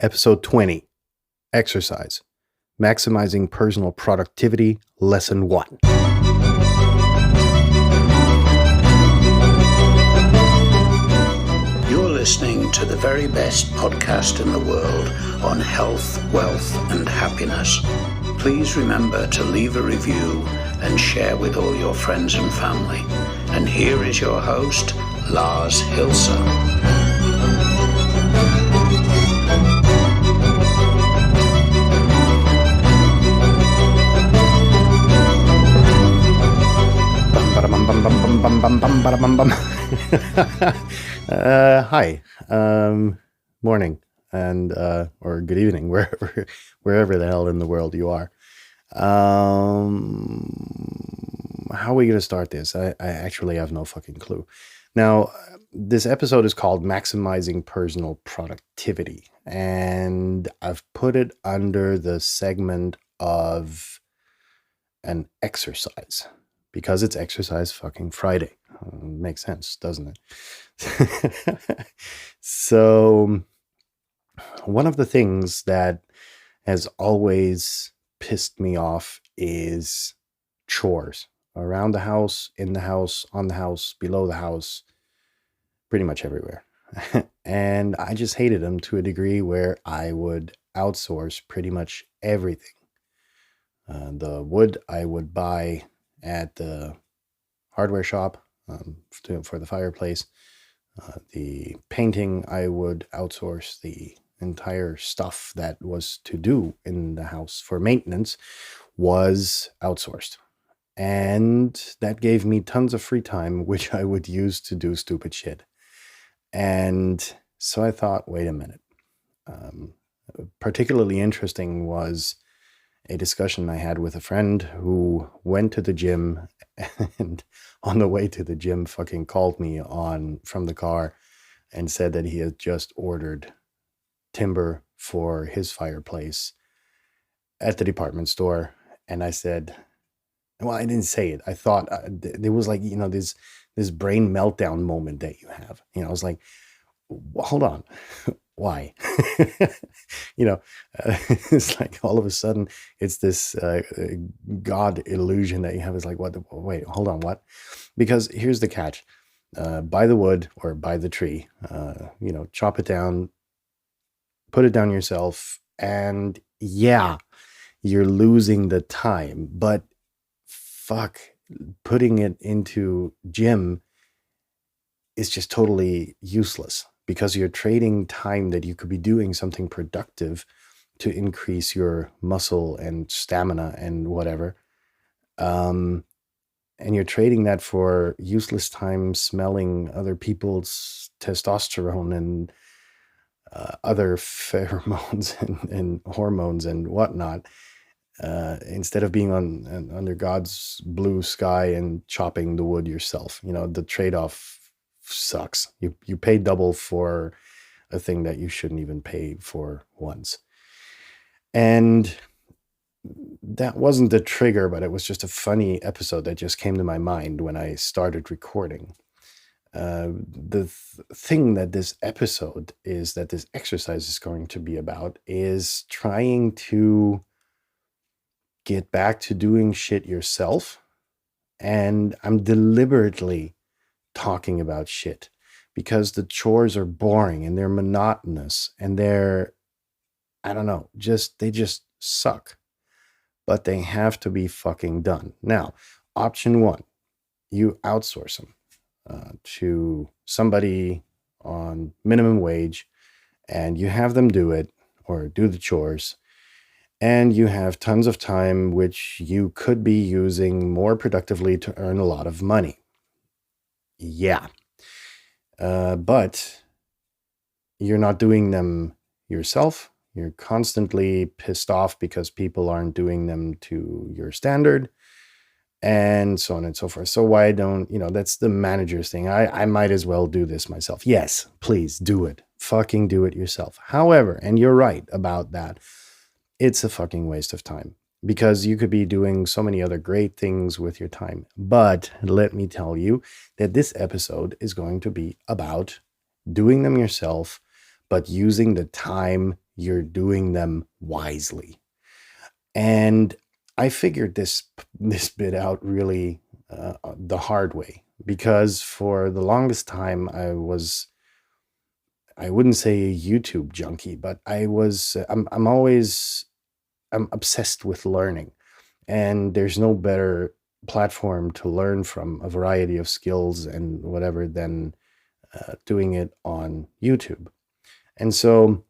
Episode 20, Exercise, Maximizing Personal Productivity, Lesson 1. You're listening to the very best podcast in the world on health, wealth, and happiness. Please remember to leave a review and share with all your friends and family. And here is your host, Lars Hilser. Hi, morning, and or good evening, wherever the hell in the world you are. How are we going to start this? I actually have no fucking clue. Now, this episode is called Maximizing Personal Productivity, and I've put it under the segment of an exercise. Because it's Exercise fucking Friday. Makes sense, doesn't it? So, one of the things that has always pissed me off is chores. Around the house, in the house, on the house, below the house, pretty much everywhere. And I just hated them to a degree where I would outsource pretty much everything. The wood I would buy at the hardware shop for the fireplace. The painting, I would outsource. The entire stuff that was to do in the house for maintenance was outsourced. And that gave me tons of free time, which I would use to do stupid shit. And so I thought, wait a minute. Particularly interesting was a discussion I had with a friend who went to the gym, and on the way to the gym fucking called me from the car and said that he had just ordered timber for his fireplace at the department store. And I said, well, I didn't say it. I thought there was like, this brain meltdown moment that you have. I was like, hold on. Why? It's like all of a sudden it's this God illusion that you have. Is like, wait, hold on, what? Because here's the catch. Buy the wood or buy the tree, chop it down, put it down yourself. And yeah, you're losing the time, but fuck, putting it into gym is just totally useless. Because you're trading time that you could be doing something productive to increase your muscle and stamina and whatever. And you're trading that for useless time smelling other people's testosterone and other pheromones and hormones and whatnot. Instead of being under God's blue sky and chopping the wood yourself. The trade-off sucks. You pay double for a thing that you shouldn't even pay for once. And that wasn't the trigger, but it was just a funny episode that just came to my mind when I started recording. The thing that this episode is, that this exercise is going to be about, is trying to get back to doing shit yourself. And I'm deliberately talking about shit because the chores are boring and they're monotonous and they're, I don't know, they just suck, but they have to be fucking done. Now, option one, you outsource them to somebody on minimum wage and you have them do it or do the chores, and you have tons of time which you could be using more productively to earn a lot of money. Yeah. But you're not doing them yourself. You're constantly pissed off because people aren't doing them to your standard and so on and so forth. So why don't, that's the manager's thing. I might as well do this myself. Yes, please do it. Fucking do it yourself. However, and you're right about that, it's a fucking waste of time. Because you could be doing so many other great things with your time. But let me tell you that this episode is going to be about doing them yourself, but using the time you're doing them wisely. And I figured this bit out really the hard way, because for the longest time I wouldn't say a YouTube junkie, but I'm obsessed with learning, and there's no better platform to learn from a variety of skills and whatever than doing it on YouTube. And so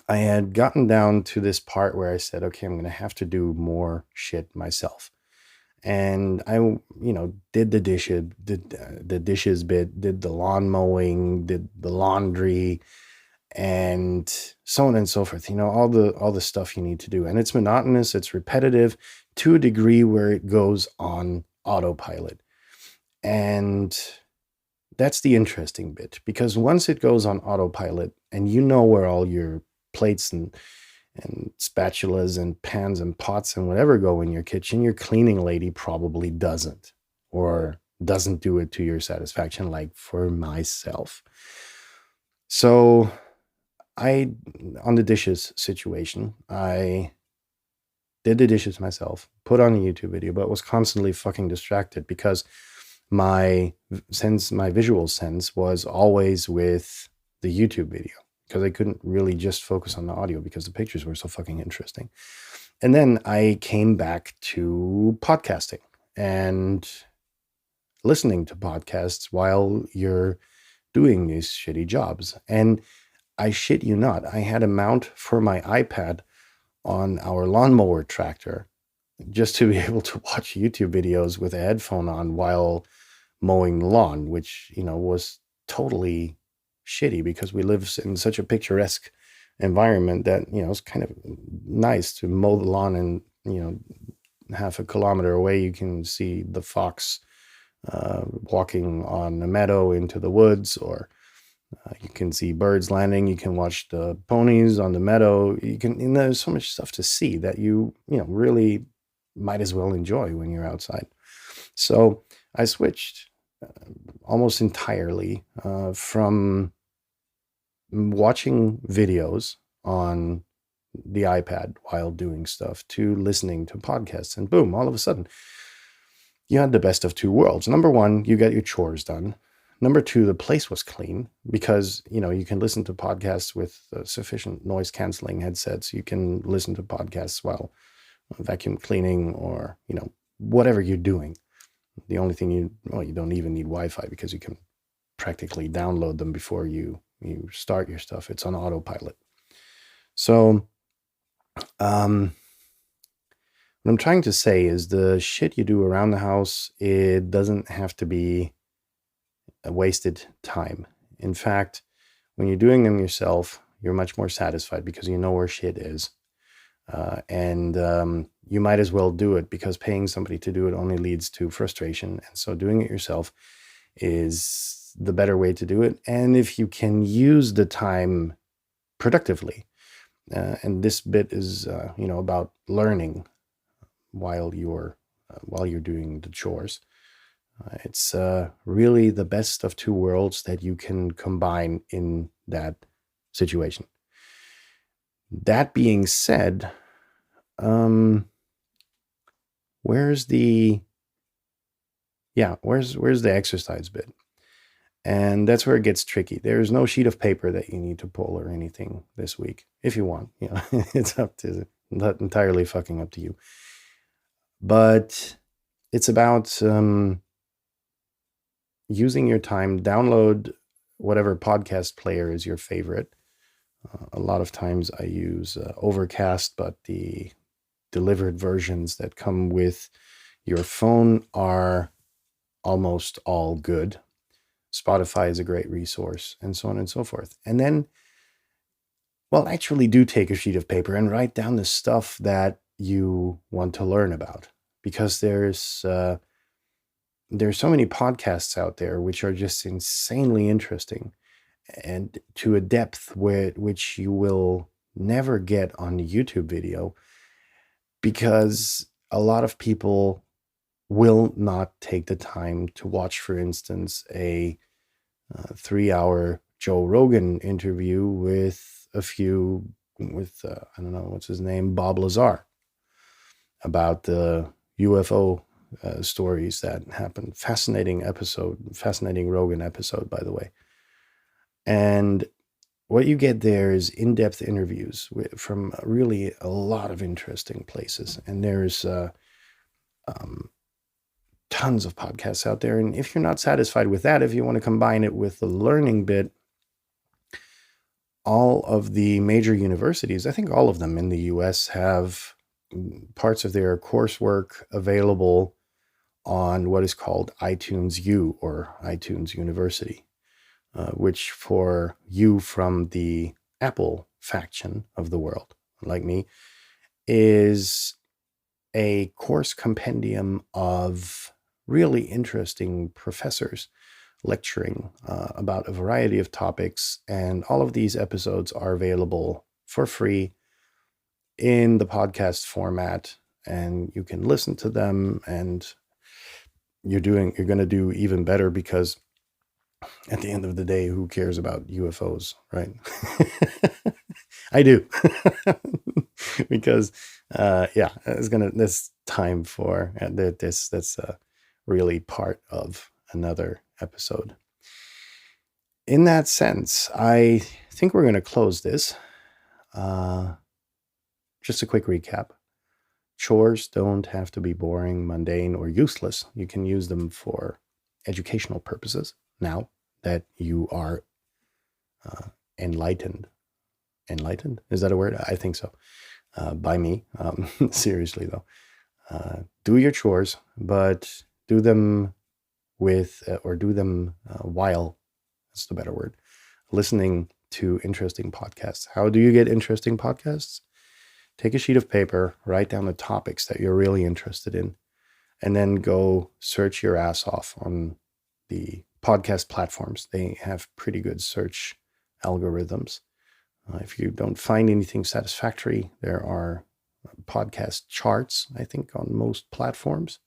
I had gotten down to this part where I said, okay, I'm going to have to do more shit myself. And I, did the dishes bit, did the lawn mowing, did the laundry, and so on and so forth. All the stuff you need to do, and it's monotonous, it's repetitive to a degree where it goes on autopilot. And that's the interesting bit, because once it goes on autopilot and you know where all your plates and spatulas and pans and pots and whatever go in your kitchen, your cleaning lady probably doesn't, or doesn't do it to your satisfaction, like for myself. So on the dishes situation, I did the dishes myself, put on a YouTube video, but was constantly fucking distracted because my visual sense was always with the YouTube video, because I couldn't really just focus on the audio because the pictures were so fucking interesting. And then I came back to podcasting and listening to podcasts while you're doing these shitty jobs. And I shit you not, I had a mount for my iPad on our lawnmower tractor just to be able to watch YouTube videos with a headphone on while mowing the lawn, which, was totally shitty because we live in such a picturesque environment that, it's kind of nice to mow the lawn, and, half a kilometer away, you can see the fox walking on a meadow into the woods, or you can see birds landing. You can watch the ponies on the meadow. There's so much stuff to see that really might as well enjoy when you're outside. So I switched almost entirely from watching videos on the iPad while doing stuff to listening to podcasts. And boom, all of a sudden, you had the best of two worlds. Number one, you got your chores done. Number two, the place was clean because, you can listen to podcasts with sufficient noise canceling headsets. You can listen to podcasts while vacuum cleaning or, whatever you're doing. The only thing you don't even need Wi-Fi because you can practically download them before you start your stuff. It's on autopilot. So, what I'm trying to say is the shit you do around the house, it doesn't have to be a wasted time. In fact, when you're doing them yourself, you're much more satisfied because you know where shit is. And you might as well do it, because paying somebody to do it only leads to frustration. And so doing it yourself is the better way to do it. And if you can use the time productively, and this bit is, about learning while you're doing the chores. It's really the best of two worlds that you can combine in that situation. That being said, where's the exercise bit? And that's where it gets tricky. There's no sheet of paper that you need to pull or anything this week. If you want, it's not entirely fucking up to you. But it's about using your time. Download whatever podcast player is your favorite. A lot of times I use Overcast, but the delivered versions that come with your phone are almost all good. Spotify is a great resource, and so on and so forth. And then, actually do take a sheet of paper and write down the stuff that you want to learn about, because there's so many podcasts out there which are just insanely interesting, and to a depth which you will never get on the YouTube video, because a lot of people will not take the time to watch, for instance, a 3-hour Joe Rogan interview with I don't know, what's his name, Bob Lazar, about the UFO stories that happened. Fascinating Rogan episode, by the way. And what you get there is in-depth interviews from really a lot of interesting places. And there's um, tons of podcasts out there. And if you're not satisfied with that, if you want to combine it with the learning bit, all of the major universities, I think all of them in the US, have parts of their coursework available on what is called iTunes U, or iTunes University, which for you from the Apple faction of the world, like me, is a course compendium of really interesting professors lecturing about a variety of topics. And all of these episodes are available for free in the podcast format, and you can listen to them, and you're going to do even better, because at the end of the day, who cares about UFOs, right? I do. Because this time for that's really part of another episode. In that sense, I think we're going to close this. Just a quick recap. Chores don't have to be boring, mundane, or useless. You can use them for educational purposes now that you are enlightened. Enlightened? Is that a word? I think so. By me. Seriously, though. Do your chores, but do them while, that's the better word, listening to interesting podcasts. How do you get interesting podcasts? Take a sheet of paper, write down the topics that you're really interested in, and then go search your ass off on the podcast platforms. They have pretty good search algorithms. If you don't find anything satisfactory, there are podcast charts, I think, on most platforms.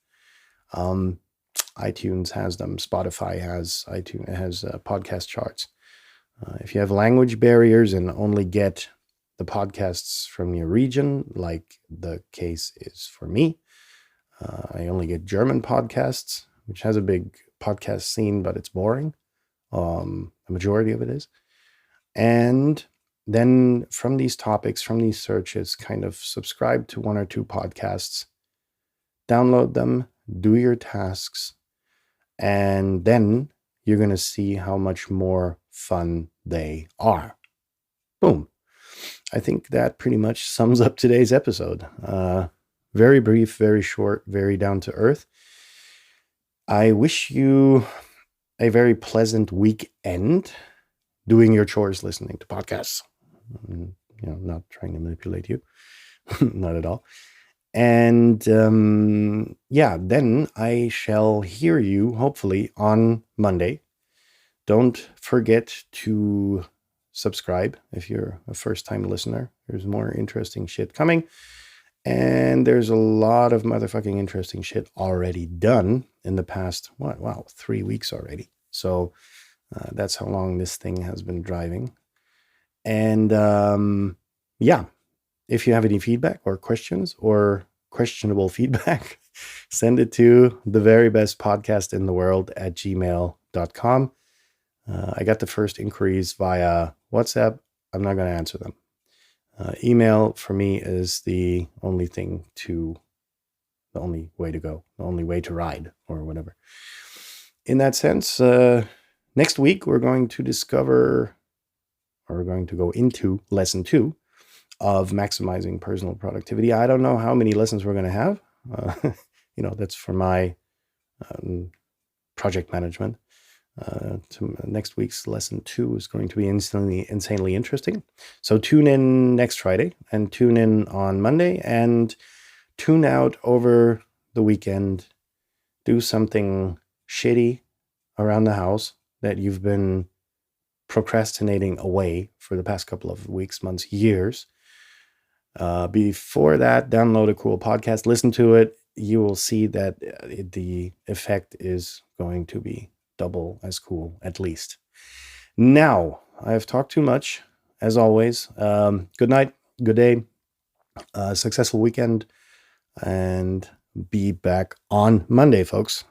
iTunes has them. Spotify has podcast charts. If you have language barriers and only get the podcasts from your region, like the case is for me, I only get German podcasts, which has a big podcast scene, but it's boring. The majority of it is. And then from these topics, from these searches, kind of subscribe to one or two podcasts, download them, do your tasks, and then you're going to see how much more fun they are. Boom. I think that pretty much sums up today's episode. Very brief, very short, very down to earth. I wish you a very pleasant weekend doing your chores, listening to podcasts. Not trying to manipulate you. Not at all. And then I shall hear you hopefully on Monday. Don't forget to subscribe if you're a first-time listener. There's more interesting shit coming. And there's a lot of motherfucking interesting shit already done in the past, 3 weeks already. So that's how long this thing has been driving. And if you have any feedback or questions or questionable feedback, send it to theverybestpodcastintheworld@gmail.com. I got the first inquiries via WhatsApp. I'm not going to answer them. Email for me is the only way to go, the only way to ride, or whatever. In that sense, next week we're going to go into lesson 2 of maximizing personal productivity. I don't know how many lessons we're going to have. That's for my project management. Next week's lesson 2 is going to be insanely interesting. So tune in next Friday, and tune in on Monday, and tune out over the weekend. Do something shitty around the house that you've been procrastinating away for the past couple of weeks, months, years. Before that, download a cool podcast, listen to it. You will see that the effect is going to be double as cool, at least. Now, I have talked too much, as always. Good night, good day, successful weekend, and be back on Monday, folks.